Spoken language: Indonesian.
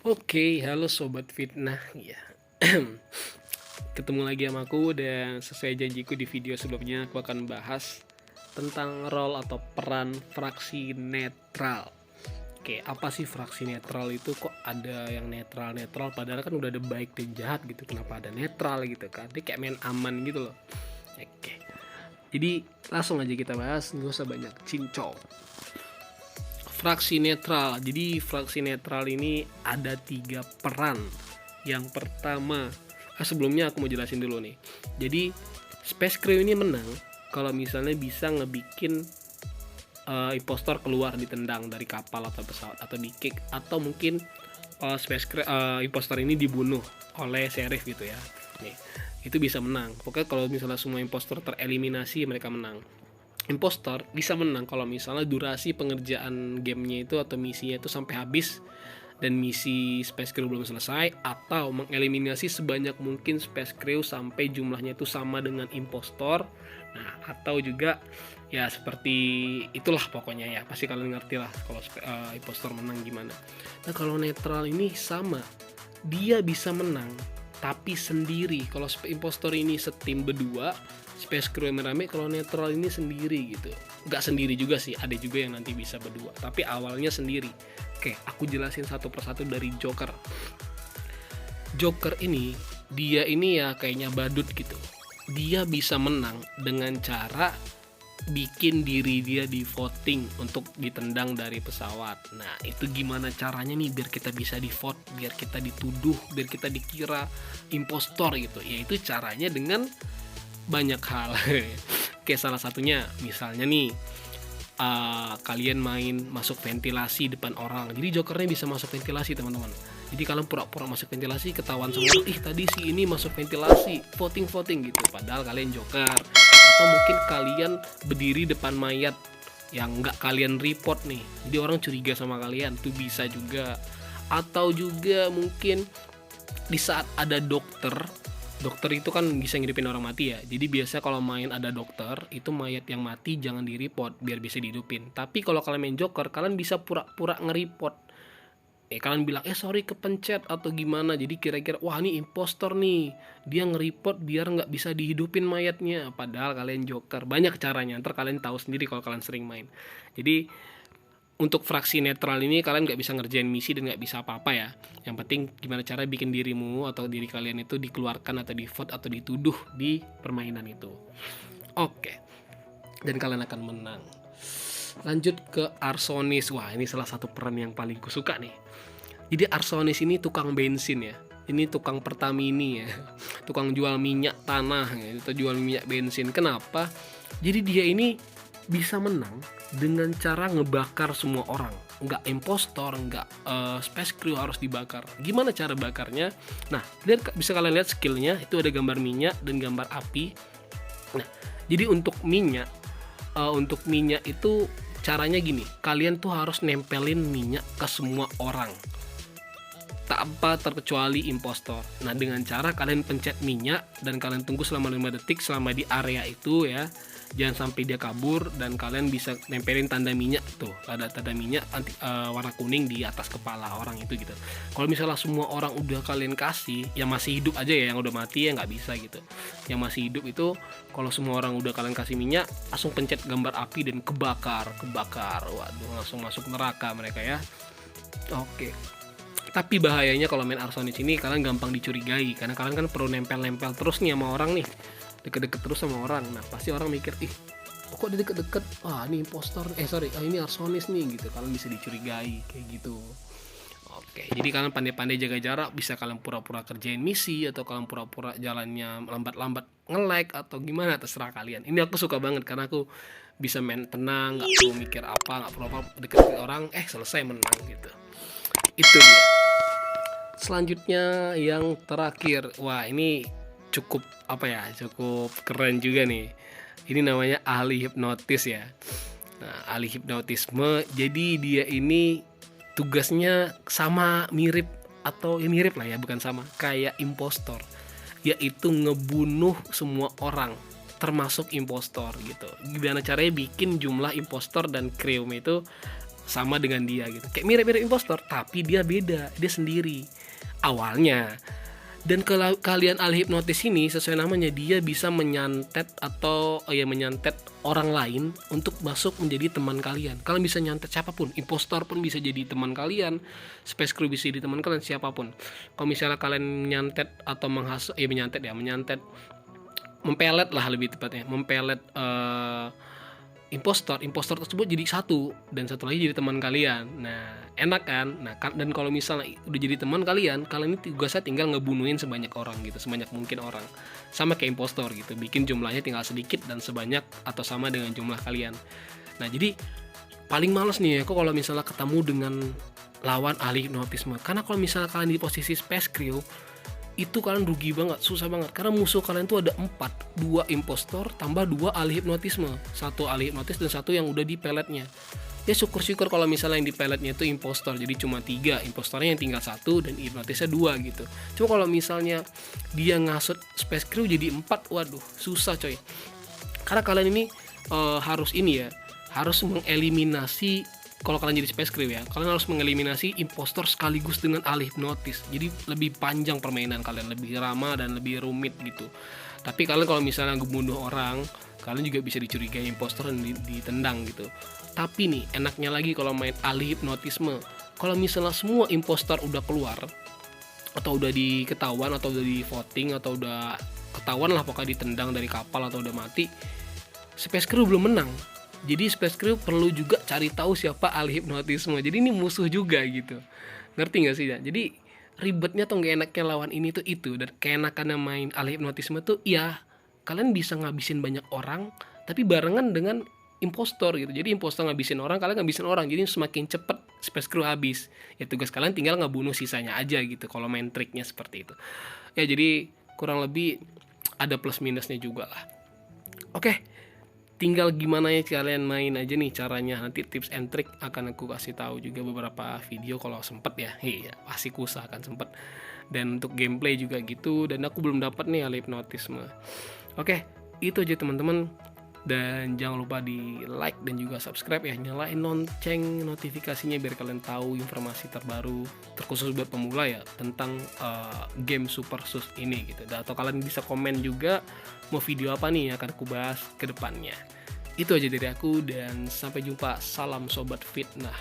Oke, halo sobat fitnah. Ya. Ketemu lagi sama aku dan sesuai janjiku di video sebelumnya aku akan bahas tentang role atau peran fraksi netral. Oke, apa sih fraksi netral itu? Kok ada yang netral-netral padahal kan udah ada baik dan jahat gitu. Kenapa ada netral gitu kan? Dia kayak main aman gitu loh. Oke. Jadi langsung aja kita bahas, nggak usah banyak cincau. Fraksi netral. Jadi fraksi netral ini ada 3 peran. Yang pertama, sebelumnya aku mau jelasin dulu nih. Jadi Space Crew ini menang kalau misalnya bisa ngebikin impostor keluar ditendang dari kapal atau pesawat atau di kick, atau mungkin impostor ini dibunuh oleh sheriff gitu ya. Nih, itu bisa menang. Pokoknya kalau misalnya semua impostor tereliminasi mereka menang. Impostor bisa menang kalau misalnya durasi pengerjaan gamenya itu atau misinya itu sampai habis dan misi Space Crew belum selesai, atau mengeliminasi sebanyak mungkin Space Crew sampai jumlahnya itu sama dengan impostor. Nah, atau juga ya seperti itulah pokoknya ya, pasti kalian ngerti lah kalau impostor menang gimana. Nah, kalau netral ini sama, dia bisa menang tapi sendiri. Kalau impostor ini setim berdua, Space Crew rame-rame. Kalau netral ini sendiri gitu. Nggak sendiri juga sih, ada juga yang nanti bisa berdua, tapi awalnya sendiri. Oke, aku jelasin satu persatu dari Joker. Joker ini, dia ini ya kayaknya badut gitu. Dia bisa menang dengan cara bikin diri dia di voting untuk ditendang dari pesawat. Nah, itu gimana caranya nih biar kita bisa di vote, biar kita dituduh, biar kita dikira impostor gitu. Yaitu caranya dengan banyak hal. Kayak salah satunya misalnya nih, kalian main masuk ventilasi depan orang. Jadi jokernya bisa masuk ventilasi, teman-teman. Jadi kalian pura-pura masuk ventilasi, ketahuan semua, tadi si ini masuk ventilasi, voting gitu, padahal kalian joker. Atau mungkin kalian berdiri depan mayat yang nggak kalian report nih, jadi orang curiga sama kalian, tuh bisa juga. Atau juga mungkin di saat ada dokter itu kan bisa ngidupin orang mati ya. Jadi biasa kalau main ada dokter, itu mayat yang mati jangan di report biar bisa dihidupin. Tapi kalau kalian main joker, kalian bisa pura-pura nge-report. Kalian bilang sorry kepencet atau gimana. Jadi kira-kira wah ini impostor nih, dia nge-report biar nggak bisa dihidupin mayatnya, padahal kalian joker. Banyak caranya, ntar kalian tahu sendiri kalau kalian sering main. Jadi untuk fraksi netral ini kalian nggak bisa ngerjain misi dan nggak bisa apa-apa ya. Yang penting gimana cara bikin dirimu atau diri kalian itu dikeluarkan atau di vote atau dituduh di permainan itu. Oke, dan kalian akan menang. Lanjut ke arsonis. Wah, ini salah satu peran yang paling kusuka nih. Jadi arsonis ini tukang bensin ya. Ini tukang Pertamini ya. Tukang jual minyak tanah ya, atau jual minyak bensin. Kenapa? Jadi dia ini bisa menang dengan cara ngebakar semua orang. Nggak impostor, nggak Space Crew harus dibakar. Gimana cara bakarnya? Nah, bisa kalian lihat skillnya, itu ada gambar minyak dan gambar api. Nah, jadi untuk minyak itu caranya gini, kalian tuh harus nempelin minyak ke semua orang tanpa terkecuali impostor. Nah, dengan cara kalian pencet minyak dan kalian tunggu selama 5 detik selama di area itu ya. Jangan sampai dia kabur, dan kalian bisa nempelin tanda minyak tuh, ada tanda minyak warna kuning di atas kepala orang itu gitu. Kalau misalnya semua orang udah kalian kasih, yang masih hidup aja ya, yang udah mati ya nggak bisa gitu. Yang masih hidup itu kalau semua orang udah kalian kasih minyak, langsung pencet gambar api dan kebakar. Waduh, langsung masuk neraka mereka ya. Oke. Tapi bahayanya kalau main arsonis ini, kalian gampang dicurigai karena kalian kan perlu nempel-nempel terus nih sama orang nih, deket-deket terus sama orang. Nah, pasti orang mikir, kok dia deket-deket, wah ini impostor, ini arsonis nih gitu. Kalian bisa dicurigai kayak gitu. Oke, jadi kalian pandai-pandai jaga jarak, bisa kalian pura-pura kerjain misi, atau kalian pura-pura jalannya lambat-lambat nge-lag atau gimana, terserah kalian. Ini aku suka banget karena aku bisa main tenang, nggak perlu mikir apa, nggak perlu apa, deket-deket orang, selesai menang gitu. Itu dia. Selanjutnya yang terakhir, wah ini cukup cukup keren juga nih. Ini namanya ahli hipnotis ya. Nah, ahli hipnotisme, jadi dia ini tugasnya sama mirip, atau ya mirip lah ya, bukan sama, kayak impostor, yaitu ngebunuh semua orang termasuk impostor gitu. Gimana caranya bikin jumlah impostor dan crew itu sama dengan dia gitu. Kayak mirip-mirip impostor, tapi dia beda, dia sendiri awalnya. Dan kalau kalian ahli hipnotis ini sesuai namanya, dia bisa menyantet atau menyantet orang lain untuk masuk menjadi teman kalian. Kalian bisa nyantet siapapun, impostor pun bisa jadi teman kalian, space crew bisa jadi teman kalian, siapapun. Kalau misalnya kalian menyantet atau menyantet, mempelet lah lebih tepatnya, mempelet impostor tersebut jadi satu, dan satu lagi jadi teman kalian. Nah, enak kan? Nah, dan kalau misalnya udah jadi teman kalian ini tugasnya tinggal ngebunuhin sebanyak orang gitu, sebanyak mungkin orang. Sama kayak impostor gitu, bikin jumlahnya tinggal sedikit dan sebanyak atau sama dengan jumlah kalian. Nah, jadi paling males nih ya kalau misalnya ketemu dengan lawan ahli hipnotisme. Karena kalau misalnya kalian di posisi space crew, itu kalian rugi banget, susah banget, karena musuh kalian tuh ada 4, 2 impostor tambah 2 ahli hipnotisme, 1 ahli hipnotis dan 1 yang udah di peletnya. Ya syukur-syukur kalau misalnya yang di peletnya itu impostor, jadi cuma 3, impostornya yang tinggal 1 dan hipnotisnya 2 gitu. Cuma kalau misalnya dia ngasut space crew jadi 4, waduh susah coy. Karena kalian ini harus mengeliminasi. Kalau kalian jadi space crew ya, kalian harus mengeliminasi impostor sekaligus dengan ahli hipnotis. Jadi lebih panjang permainan kalian, lebih lama dan lebih rumit gitu. Tapi kalian kalau misalnya ngebunuh orang, kalian juga bisa dicurigai impostor dan ditendang gitu. Tapi nih, enaknya lagi kalau main ahli hipnotisme, kalau misalnya semua impostor udah keluar, atau udah diketahuan, atau udah di voting, atau udah ketahuan lah pokoknya ditendang dari kapal atau udah mati, space crew belum menang. Jadi space crew perlu juga cari tahu siapa ahli hipnotisme. Jadi ini musuh juga gitu. Ngerti gak sih ya? Jadi ribetnya tuh gak enaknya lawan ini tuh itu. Dan keenakannya main ahli hipnotisme tuh ya kalian bisa ngabisin banyak orang, tapi barengan dengan impostor gitu. Jadi impostor ngabisin orang, kalian ngabisin orang. Jadi semakin cepet space crew habis. Ya tugas kalian tinggal ngebunuh sisanya aja gitu kalau main triknya seperti itu. Ya jadi kurang lebih ada plus minusnya juga lah. Oke. Tinggal gimana ya kalian main aja nih caranya. Nanti tips and trick akan aku kasih tahu juga beberapa video kalau sempet ya. Iya, pasti usahakan sempet. Dan untuk gameplay juga gitu. Dan aku belum dapat nih ahli hipnotisme. Oke, itu aja teman-teman. Dan jangan lupa di like dan juga subscribe ya. Nyalain lonceng notifikasinya biar kalian tahu informasi terbaru, terkhusus buat pemula ya, tentang game Super Sus ini gitu. Atau kalian bisa komen juga mau video apa nih yang akan aku bahas ke depannya. Itu aja dari aku dan sampai jumpa. Salam Sobat Fitnah.